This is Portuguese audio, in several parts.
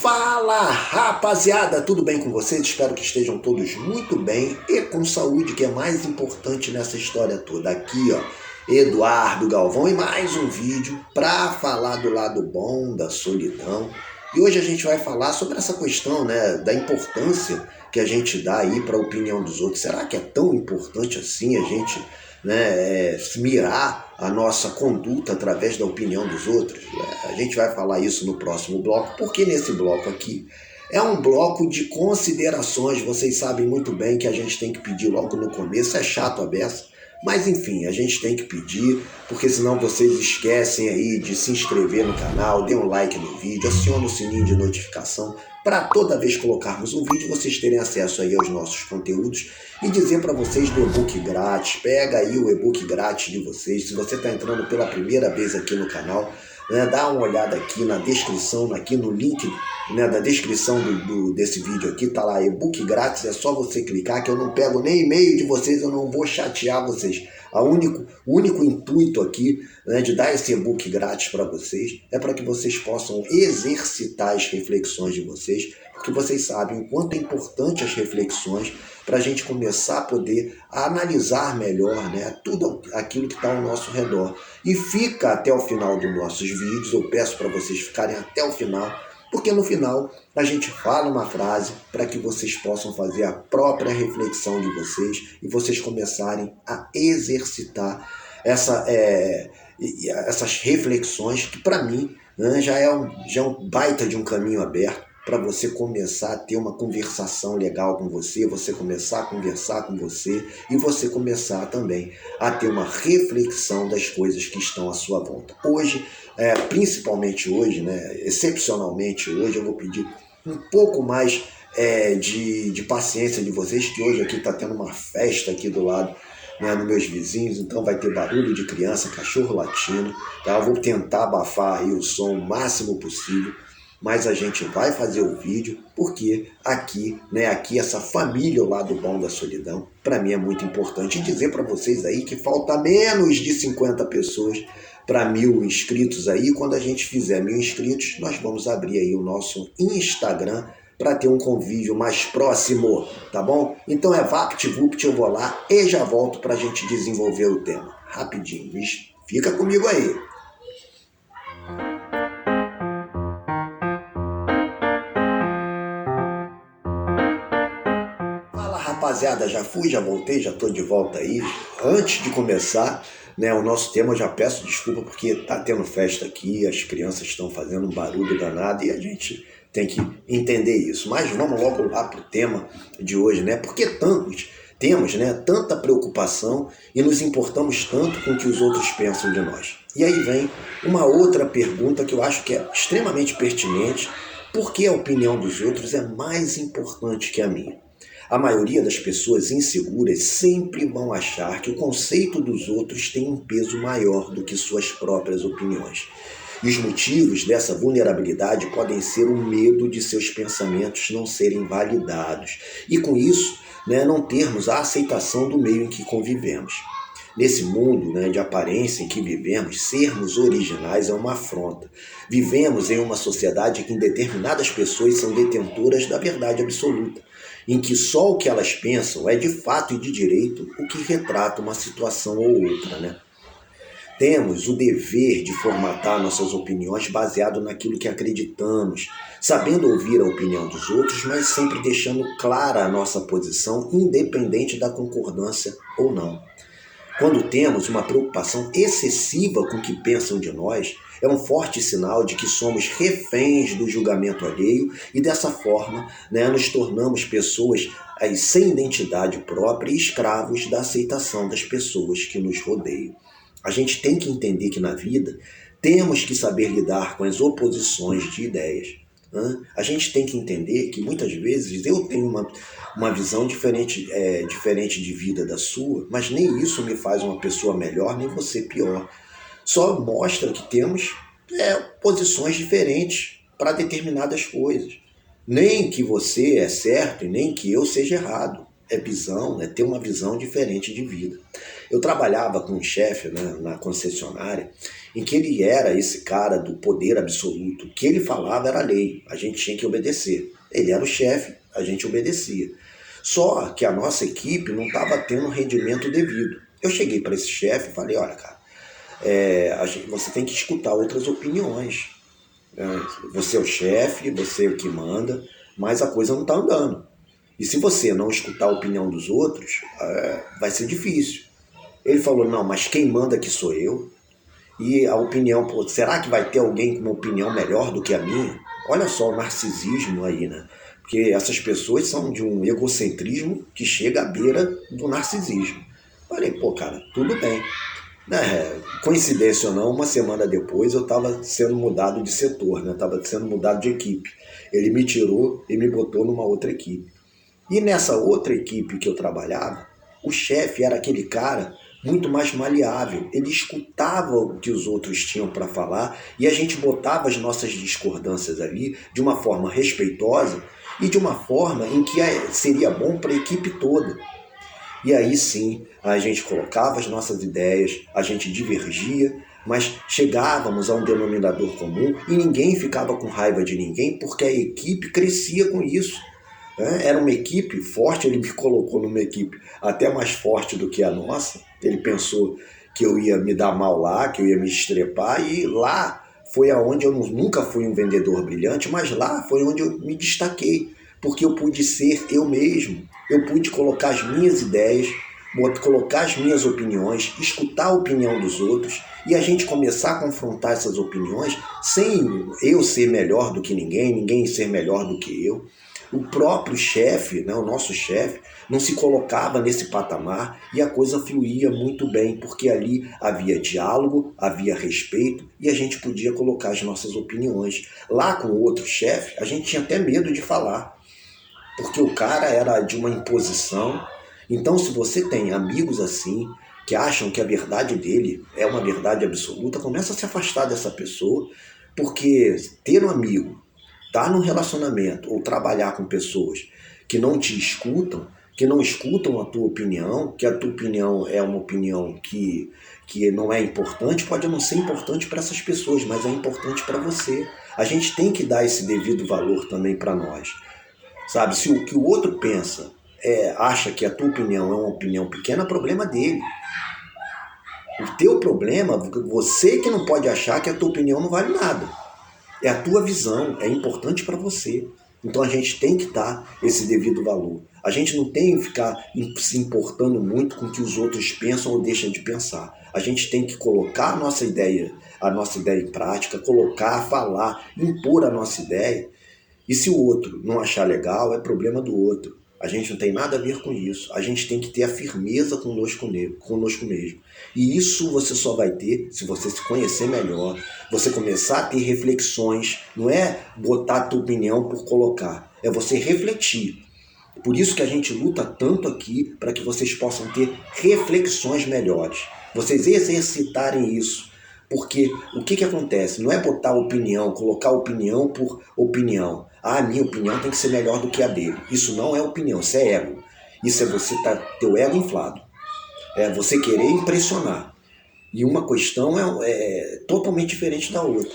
Fala, rapaziada, tudo bem com vocês? Espero que estejam todos muito bem e com saúde, que é mais importante nessa história toda. Aqui, ó, Eduardo Galvão e mais um vídeo para falar do lado bom da solidão. E hoje a gente vai falar sobre essa questão, né, da importância que a gente dá aí para a opinião dos outros. Será que é tão importante assim a gente, né, mirar a nossa conduta através da opinião dos outros? A gente vai falar isso no próximo bloco, porque nesse bloco aqui é um bloco de considerações. Vocês sabem muito bem que a gente tem que pedir logo no começo, é chato a beça, mas enfim, a gente tem que pedir, porque senão vocês esquecem aí de se inscrever no canal, dê um like no vídeo, acione o sininho de notificação para toda vez que colocarmos um vídeo vocês terem acesso aí aos nossos conteúdos e dizer para vocês do e-book grátis. Pega aí o e-book grátis de vocês. Se você está entrando pela primeira vez aqui no canal, né, dá uma olhada aqui na descrição, aqui no link, né, da descrição desse vídeo aqui, tá lá, e-book grátis, é só você clicar que eu não pego nem e-mail de vocês, eu não vou chatear vocês. O único intuito aqui, né, de dar esse e-book grátis para vocês é para que vocês possam exercitar as reflexões de vocês, porque vocês sabem o quanto é importante as reflexões para a gente começar a poder analisar melhor, né, tudo aquilo que está ao nosso redor. E fica até o final dos nossos vídeos, eu peço para vocês ficarem até o final, porque no final a gente fala uma frase para que vocês possam fazer a própria reflexão de vocês e vocês começarem a exercitar essas reflexões que para mim, né, já é um baita de um caminho aberto para você começar a ter uma conversação legal com você começar a conversar com você e você começar também a ter uma reflexão das coisas que estão à sua volta. Hoje, principalmente hoje, né, excepcionalmente hoje, eu vou pedir um pouco mais de paciência de vocês, que hoje aqui está tendo uma festa aqui do lado, né, nos meus vizinhos, então vai ter barulho de criança, cachorro latindo, tá? Eu vou tentar abafar aí o som o máximo possível, mas a gente vai fazer o vídeo porque aqui, né, aqui essa família ao lado bom da solidão, para mim é muito importante. E dizer para vocês aí que falta menos de 50 pessoas para 1000 inscritos aí. Quando a gente fizer 1000 inscritos, nós vamos abrir aí o nosso Instagram para ter um convívio mais próximo, tá bom? Então é VaptVupt, eu vou lá e já volto para a gente desenvolver o tema. Rapidinho, fica comigo aí. Rapaziada, já fui, já voltei, já estou de volta aí. Antes de começar, né, o nosso tema, eu já peço desculpa porque tá tendo festa aqui, as crianças estão fazendo um barulho danado e a gente tem que entender isso. Mas vamos logo lá para o tema de hoje, né? Porque temos, né, tanta preocupação e nos importamos tanto com o que os outros pensam de nós. E aí vem uma outra pergunta que eu acho que é extremamente pertinente: por que a opinião dos outros é mais importante que a minha? A maioria das pessoas inseguras sempre vão achar que o conceito dos outros tem um peso maior do que suas próprias opiniões. E os motivos dessa vulnerabilidade podem ser o medo de seus pensamentos não serem validados e, com isso, né, não termos a aceitação do meio em que convivemos. Nesse mundo, né, de aparência em que vivemos, sermos originais é uma afronta. Vivemos em uma sociedade em que determinadas pessoas são detentoras da verdade absoluta, em que só o que elas pensam é de fato e de direito o que retrata uma situação ou outra, né? Temos o dever de formatar nossas opiniões baseado naquilo que acreditamos, sabendo ouvir a opinião dos outros, mas sempre deixando clara a nossa posição, independente da concordância ou não. Quando temos uma preocupação excessiva com o que pensam de nós, é um forte sinal de que somos reféns do julgamento alheio e dessa forma, né, nos tornamos pessoas aí, sem identidade própria e escravos da aceitação das pessoas que nos rodeiam. A gente tem que entender que na vida temos que saber lidar com as oposições de ideias. A gente tem que entender que muitas vezes eu tenho uma visão diferente de vida da sua, mas nem isso me faz uma pessoa melhor, nem você pior. Só mostra que temos posições diferentes para determinadas coisas. Nem que você é certo e nem que eu seja errado. visão, é ter uma visão diferente de vida. Eu trabalhava com um chefe, né, na concessionária, em que ele era esse cara do poder absoluto. O que ele falava era lei, a gente tinha que obedecer. Ele era o chefe, a gente obedecia. Só que a nossa equipe não estava tendo um rendimento devido. Eu cheguei para esse chefe e falei, olha, cara, você tem que escutar outras opiniões. Você é o chefe, você é o que manda, mas a coisa não está andando. E se você não escutar a opinião dos outros, vai ser difícil. Ele falou, não, mas quem manda aqui sou eu. E a opinião, pô, será que vai ter alguém com uma opinião melhor do que a minha? Olha só o narcisismo aí, né? Porque essas pessoas são de um egocentrismo que chega à beira do narcisismo. Falei, pô, cara, tudo bem. Coincidência ou não, uma semana depois eu estava sendo mudado de setor, né? Estava sendo mudado de equipe. Ele me tirou e me botou numa outra equipe. E nessa outra equipe que eu trabalhava, o chefe era aquele cara muito mais maleável. Ele escutava o que os outros tinham para falar e a gente botava as nossas discordâncias ali de uma forma respeitosa e de uma forma em que seria bom para a equipe toda. E aí sim, a gente colocava as nossas ideias, a gente divergia, mas chegávamos a um denominador comum e ninguém ficava com raiva de ninguém porque a equipe crescia com isso. Era uma equipe forte, ele me colocou numa equipe até mais forte do que a nossa. Ele pensou que eu ia me dar mal lá, que eu ia me estrepar, e lá foi aonde eu nunca fui um vendedor brilhante, mas lá foi onde eu me destaquei, porque eu pude ser eu mesmo, eu pude colocar as minhas ideias, colocar as minhas opiniões, escutar a opinião dos outros e a gente começar a confrontar essas opiniões sem eu ser melhor do que ninguém, ninguém ser melhor do que eu. O próprio chefe, né, o nosso chefe, não se colocava nesse patamar e a coisa fluía muito bem, porque ali havia diálogo, havia respeito e a gente podia colocar as nossas opiniões. Lá com o outro chefe, a gente tinha até medo de falar, porque o cara era de uma imposição. Então, se você tem amigos assim, que acham que a verdade dele é uma verdade absoluta, começa a se afastar dessa pessoa, porque ter um amigo, estar num relacionamento ou trabalhar com pessoas que não te escutam, que não escutam a tua opinião, que a tua opinião é uma opinião que não é importante, pode não ser importante para essas pessoas, mas é importante para você. A gente tem que dar esse devido valor também para nós. Sabe, se o que o outro pensa acha que a tua opinião é uma opinião pequena, é problema dele. O teu problema, você que não pode achar que a tua opinião não vale nada. É a tua visão, é importante para você. Então a gente tem que dar esse devido valor. A gente não tem que ficar se importando muito com o que os outros pensam ou deixam de pensar. A gente tem que colocar a nossa ideia em prática, colocar, falar, impor a nossa ideia. E se o outro não achar legal, é problema do outro. A gente não tem nada a ver com isso. A gente tem que ter a firmeza conosco mesmo. E isso você só vai ter se você se conhecer melhor, você começar a ter reflexões. Não é botar a tua opinião por colocar, é você refletir. Por isso que a gente luta tanto aqui, para que vocês possam ter reflexões melhores. Vocês exercitarem isso. Porque o que acontece? Não é botar opinião, colocar opinião por opinião. A minha opinião tem que ser melhor do que a dele. Isso não é opinião, isso é ego. Isso é você teu ego inflado. É você querer impressionar. E uma questão é totalmente diferente da outra.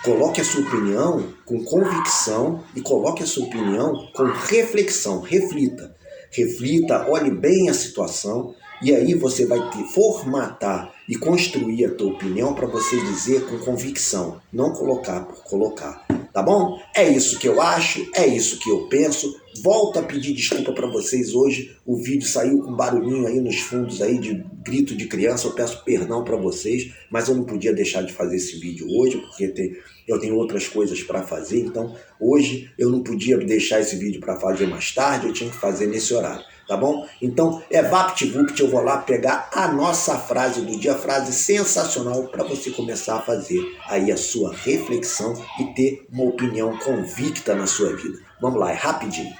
Coloque a sua opinião com convicção e coloque a sua opinião com reflexão. Reflita. Reflita, olhe bem a situação e aí você vai formatar e construir a tua opinião para você dizer com convicção, não colocar por colocar. Tá bom? É isso que eu acho, é isso que eu penso. Volto a pedir desculpa para vocês hoje. O vídeo saiu com barulhinho aí nos fundos aí de grito de criança. Eu peço perdão para vocês, mas eu não podia deixar de fazer esse vídeo hoje, porque eu tenho outras coisas para fazer. Então, hoje eu não podia deixar esse vídeo para fazer mais tarde, eu tinha que fazer nesse horário. Tá bom? Então, VaptVupt, eu vou lá pegar a nossa frase do dia, frase sensacional para você começar a fazer aí a sua reflexão e ter uma opinião convicta na sua vida. Vamos lá, é rapidinho.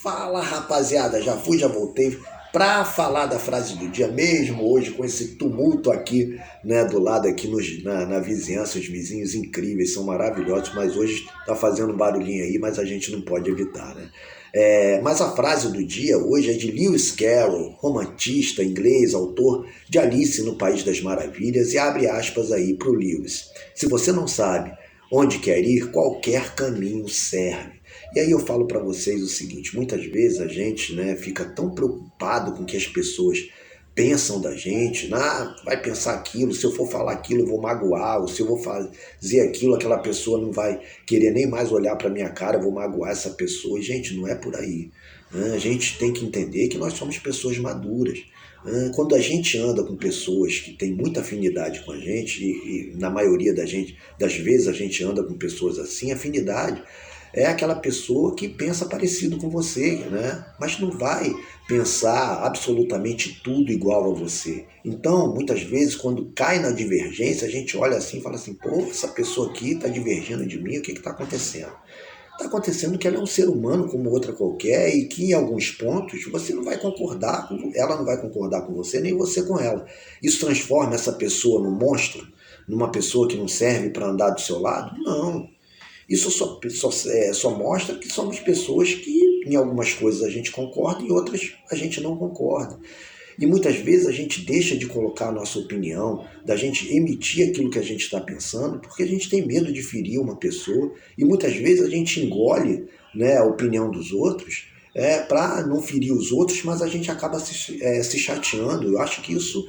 Fala, rapaziada, já fui, já voltei. para falar da frase do dia mesmo, hoje com esse tumulto aqui, né, do lado aqui na vizinhança, os vizinhos incríveis, são maravilhosos, mas hoje está fazendo um barulhinho aí, mas a gente não pode evitar, né? Mas a frase do dia hoje é de Lewis Carroll, romantista inglês, autor de Alice no País das Maravilhas, e abre aspas aí para o Lewis. Se você não sabe onde quer ir, qualquer caminho serve. E aí eu falo para vocês o seguinte, muitas vezes a gente, né, fica tão preocupado com o que as pessoas pensam da gente, vai pensar aquilo, se eu for falar aquilo eu vou magoar, ou se eu vou fazer aquilo, aquela pessoa não vai querer nem mais olhar para minha cara, eu vou magoar essa pessoa. E, gente, não é por aí, né? A gente tem que entender que nós somos pessoas maduras. Quando a gente anda com pessoas que têm muita afinidade com a gente, e na maioria das vezes a gente anda com pessoas assim, afinidade é aquela pessoa que pensa parecido com você, né? Mas não vai pensar absolutamente tudo igual a você. Então, muitas vezes, quando cai na divergência, a gente olha assim e fala assim, pô, essa pessoa aqui está divergindo de mim, o que está acontecendo? Está acontecendo que ela é um ser humano como outra qualquer e que em alguns pontos você não vai concordar, ela não vai concordar com você, nem você com ela. Isso transforma essa pessoa num monstro, numa pessoa que não serve para andar do seu lado? Não. Isso só mostra que somos pessoas que em algumas coisas a gente concorda e outras a gente não concorda. E muitas vezes a gente deixa de colocar a nossa opinião, da gente emitir aquilo que a gente está pensando, porque a gente tem medo de ferir uma pessoa e muitas vezes a gente engole, né, a opinião dos outros para não ferir os outros, mas a gente acaba se chateando. Eu acho que isso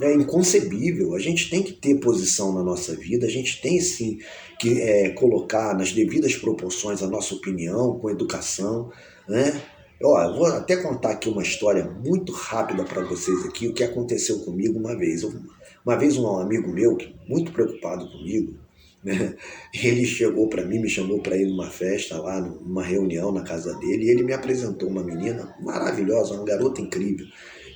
é inconcebível. A gente tem que ter posição na nossa vida, a gente tem sim que colocar nas devidas proporções a nossa opinião, com educação, né? Eu vou até contar aqui uma história muito rápida para vocês aqui, o que aconteceu comigo uma vez. Uma vez um amigo meu, muito preocupado comigo, né? Ele chegou para mim, me chamou para ir numa festa lá, numa reunião na casa dele, e ele me apresentou uma menina maravilhosa, uma garota incrível.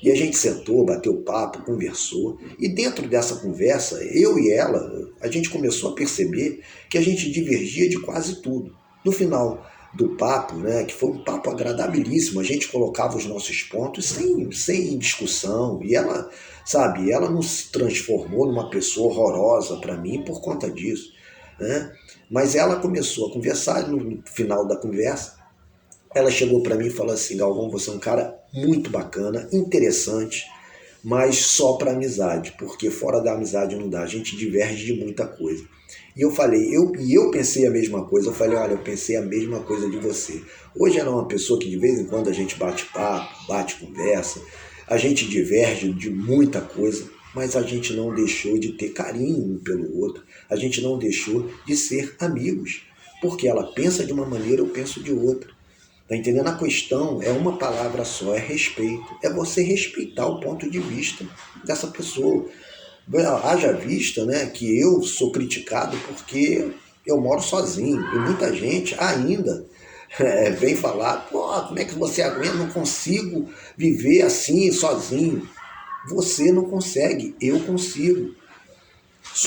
E a gente sentou, bateu papo, conversou, e dentro dessa conversa, eu e ela, a gente começou a perceber que a gente divergia de quase tudo. No final do papo, né, que foi um papo agradabilíssimo, a gente colocava os nossos pontos sem discussão, e ela, sabe, ela não se transformou numa pessoa horrorosa para mim por conta disso, né? Mas ela começou a conversar, no final da conversa, ela chegou para mim e falou assim, Galvão, você é um cara muito bacana, interessante, mas só para amizade, porque fora da amizade não dá, a gente diverge de muita coisa. E eu falei, eu pensei a mesma coisa, eu falei, olha, eu pensei a mesma coisa de você. Hoje ela é uma pessoa que de vez em quando a gente bate papo, bate conversa, a gente diverge de muita coisa, mas a gente não deixou de ter carinho um pelo outro, a gente não deixou de ser amigos, porque ela pensa de uma maneira, eu penso de outra. Tá entendendo? A questão é uma palavra só, é respeito. É você respeitar o ponto de vista dessa pessoa. Haja vista, né, que eu sou criticado porque eu moro sozinho. E muita gente ainda vem falar, pô, como é que você aguenta? Não consigo viver assim, sozinho. Você não consegue, eu consigo.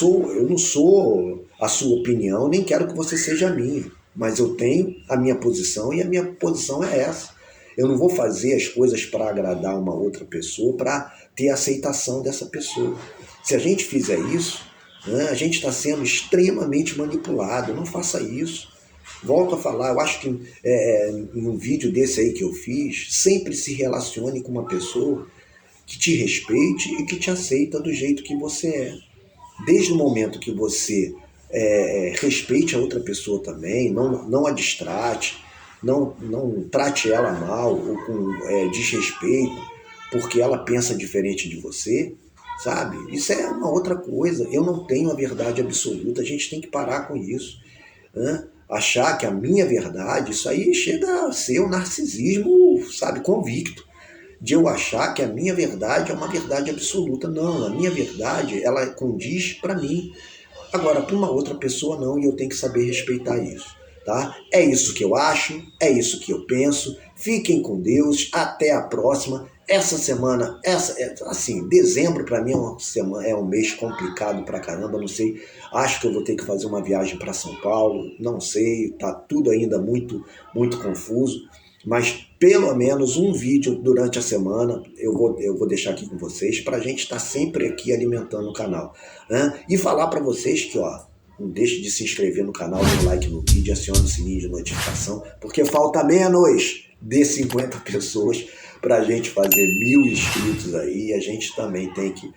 Eu não sou a sua opinião, nem quero que você seja a minha. Mas eu tenho a minha posição e a minha posição é essa. Eu não vou fazer as coisas para agradar uma outra pessoa, para ter a aceitação dessa pessoa. Se a gente fizer isso, né, a gente está sendo extremamente manipulado. Não faça isso. Volto a falar, eu acho que em um vídeo desse aí que eu fiz, sempre se relacione com uma pessoa que te respeite e que te aceita do jeito que você é. Desde o momento que você respeite a outra pessoa também, não a distrate, não trate ela mal ou com desrespeito, porque ela pensa diferente de você, sabe? Isso é uma outra coisa. Eu não tenho a verdade absoluta, a gente tem que parar com isso, né? Achar que a minha verdade, isso aí chega a ser um narcisismo, sabe, convicto, de eu achar que a minha verdade é uma verdade absoluta. Não, a minha verdade, ela condiz para mim. Agora, para uma outra pessoa não, e eu tenho que saber respeitar isso, tá? É isso que eu acho, é isso que eu penso. Fiquem com Deus, até a próxima. Essa semana, assim, dezembro para mim é um mês complicado pra caramba, não sei, acho que eu vou ter que fazer uma viagem para São Paulo, não sei, tá tudo ainda muito, muito confuso. mas pelo menos um vídeo durante a semana eu vou deixar aqui com vocês para a gente estar sempre aqui alimentando o canal, né? E falar para vocês que, ó, não deixe de se inscrever no canal, dar um like no vídeo, acione o sininho de notificação, porque falta menos de 50 pessoas para a gente fazer 1000 inscritos aí, e a gente também tem que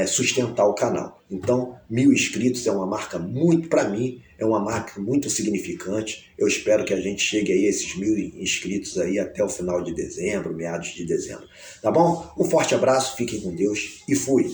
sustentar o canal. Então, 1000 inscritos é uma marca muito, para mim, é uma marca muito significante. Eu espero que a gente chegue aí a esses 1000 inscritos aí até o final de dezembro, meados de dezembro. Tá bom? Um forte abraço, fiquem com Deus e fui!